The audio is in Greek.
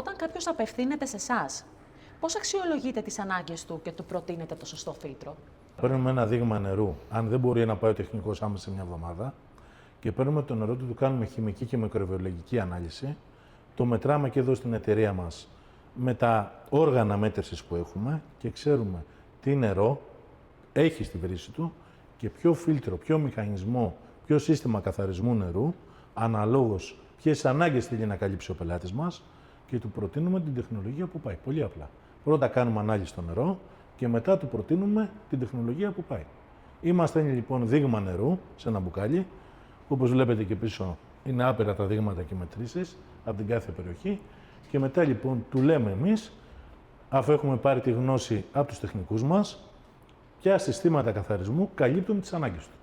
όταν κάποιος απευθύνεται σε εσάς, πώς αξιολογείτε τις ανάγκες του και του προτείνετε το σωστό φίλτρο? Παίρνουμε ένα δείγμα νερού, αν δεν μπορεί να πάει ο τεχνικός άμεσα σε μια εβδομάδα, και παίρνουμε το νερό του, του κάνουμε χημική και μικροβιολογική ανάλυση, το μετράμε και εδώ στην εταιρεία μας με τα όργανα μέτρησης που έχουμε και ξέρουμε τι νερό έχει στη βρύση του και ποιο φίλτρο, ποιο μηχανισμό, ποιο σύστημα καθαρισμού νερού, αναλόγως ποιες ανάγκες θέλει να καλύψει ο πελάτης μας και του προτείνουμε την τεχνολογία που πάει. Πολύ απλά. Πρώτα κάνουμε ανάλυση στο νερό και μετά του προτείνουμε την τεχνολογία που πάει. Είμαστε λοιπόν δείγμα νερού σε ένα μπουκάλι, που όπως βλέπετε και πίσω είναι άπειρα τα δείγματα και μετρήσεις από την κάθε περιοχή και μετά λοιπόν του λέμε εμείς, αφού έχουμε πάρει τη γνώση από τους τεχνικούς μας, ποια συστήματα καθαρισμού καλύπτουν τις ανάγκες του.